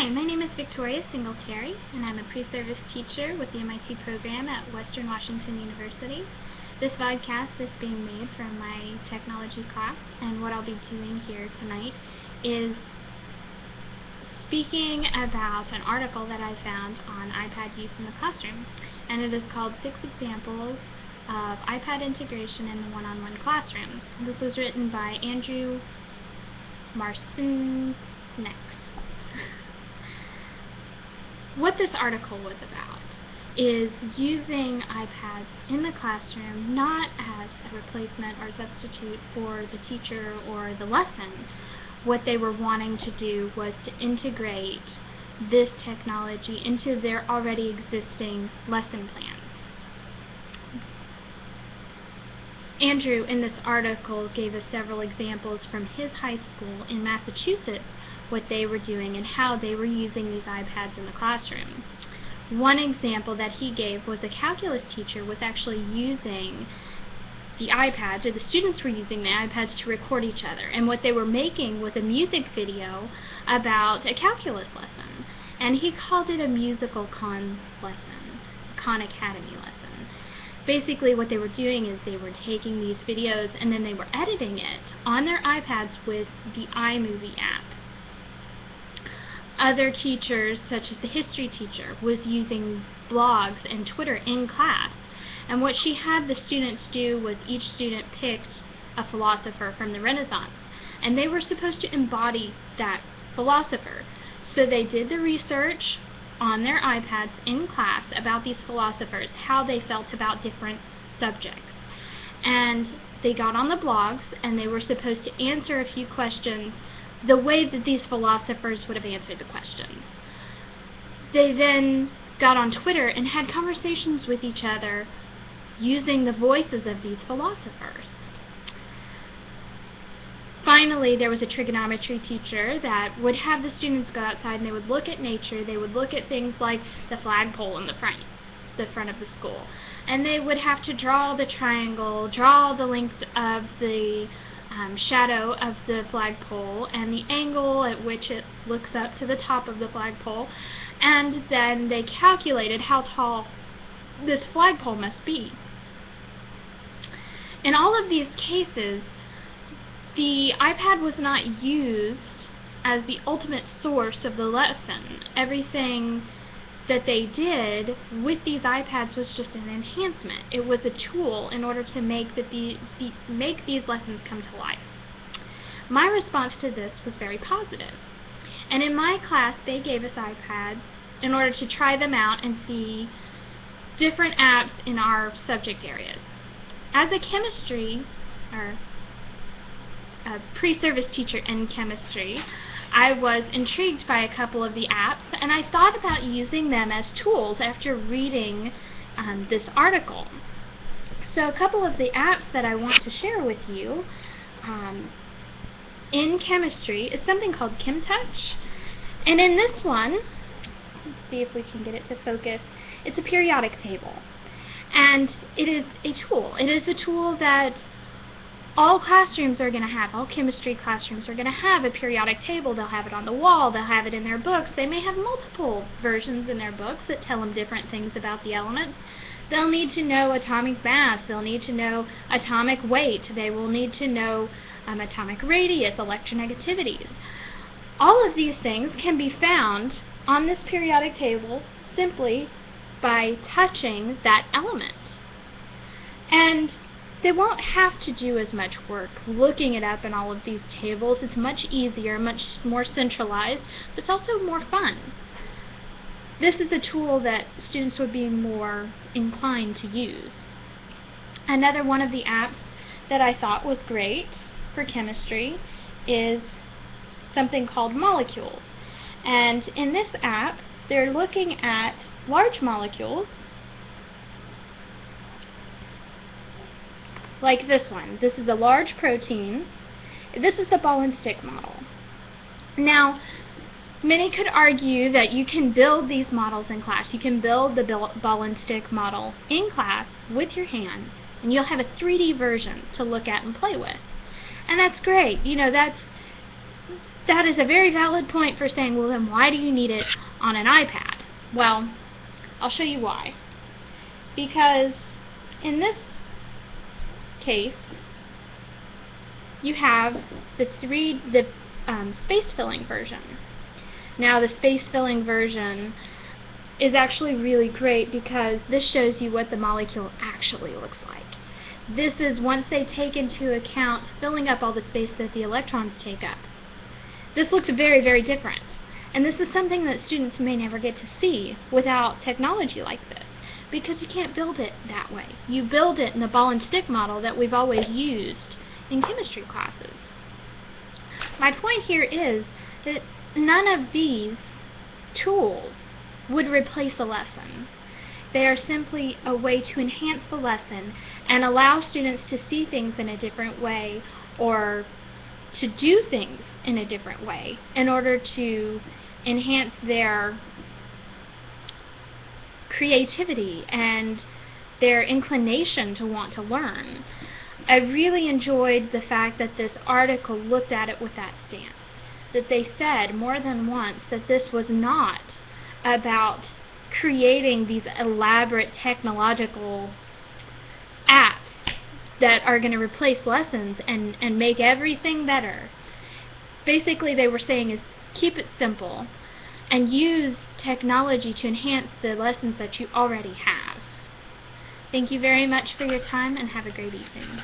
Hi, my name is Victoria Singletary, and I'm a pre-service teacher with the MIT program at Western Washington University. This vodcast is being made from my technology class, and what I'll be doing here tonight is speaking about an article that I found on iPad use in the classroom, and it is called 6 Examples of iPad Integration in the One-on-One Classroom. This was written by Andrew Marcineks. What this article was about is using iPads in the classroom not as a replacement or substitute for the teacher or the lesson. What they were wanting to do was to integrate this technology into their already existing lesson plans. Andrew, in this article, gave us several examples from his high school in Massachusetts, what they were doing and how they were using these iPads in the classroom. One example that he gave was a calculus teacher was actually using the iPads, or the students were using the iPads to record each other, and what they were making was a music video about a calculus lesson, and he called it a musical Khan Academy lesson. Basically what they were doing is they were taking these videos and then they were editing it on their iPads with the iMovie app. Other teachers, such as the history teacher, was using blogs and Twitter in class, and what she had the students do was each student picked a philosopher from the Renaissance, and they were supposed to embody that philosopher. So they did the research on their iPads in class about these philosophers, how they felt about different subjects. And they got on the blogs and they were supposed to answer a few questions the way that these philosophers would have answered the questions. They then got on Twitter and had conversations with each other using the voices of these philosophers. Finally, there was a trigonometry teacher that would have the students go outside and they would look at nature. They would look at things like the flagpole in the front of the school. And they would have to draw the triangle, draw the length of the shadow of the flagpole and the angle at which it looks up to the top of the flagpole. And then they calculated how tall this flagpole must be. In all of these cases, the iPad was not used as the ultimate source of the lesson. Everything that they did with these iPads was just an enhancement. It was a tool in order to make these lessons come to life. My response to this was very positive. And in my class, they gave us iPads in order to try them out and see different apps in our subject areas. As a pre-service teacher in chemistry, I was intrigued by a couple of the apps, and I thought about using them as tools after reading this article. So a couple of the apps that I want to share with you in chemistry is something called ChemTouch. And in this one, let's see if we can get it to focus, it's a periodic table. And it is a tool. It is a tool that all classrooms are going to have, all chemistry classrooms are going to have a periodic table. They'll have it on the wall, they'll have it in their books. They may have multiple versions in their books that tell them different things about the elements. They'll need to know atomic mass, they'll need to know atomic weight, they will need to know atomic radius, electronegativities. All of these things can be found on this periodic table simply by touching that element. And they won't have to do as much work looking it up in all of these tables. It's much easier, much more centralized, but it's also more fun. This is a tool that students would be more inclined to use. Another one of the apps that I thought was great for chemistry is something called Molecules. And in this app, they're looking at large molecules, like this one. This is a large protein. This is the ball and stick model. Now, many could argue that you can build these models in class. You can build the ball and stick model in class with your hands, and you'll have a 3D version to look at and play with. And that's great. You know, that is a very valid point for saying, well, then why do you need it on an iPad? Well, I'll show you why. Because in this case, you have the space filling version. Now, the space filling version is actually really great because this shows you what the molecule actually looks like. This is once they take into account filling up all the space that the electrons take up. This looks very, very different. And this is something that students may never get to see without technology like this, because you can't build it that way. You build it in the ball and stick model that we've always used in chemistry classes. My point here is that none of these tools would replace a lesson. They are simply a way to enhance the lesson and allow students to see things in a different way, or to do things in a different way, in order to enhance their creativity and their inclination to want to learn. I really enjoyed the fact that this article looked at it with that stance, that they said more than once that this was not about creating these elaborate technological apps that are going to replace lessons and make everything better. Basically, they were saying is keep it simple and use technology to enhance the lessons that you already have. Thank you very much for your time, and have a great evening.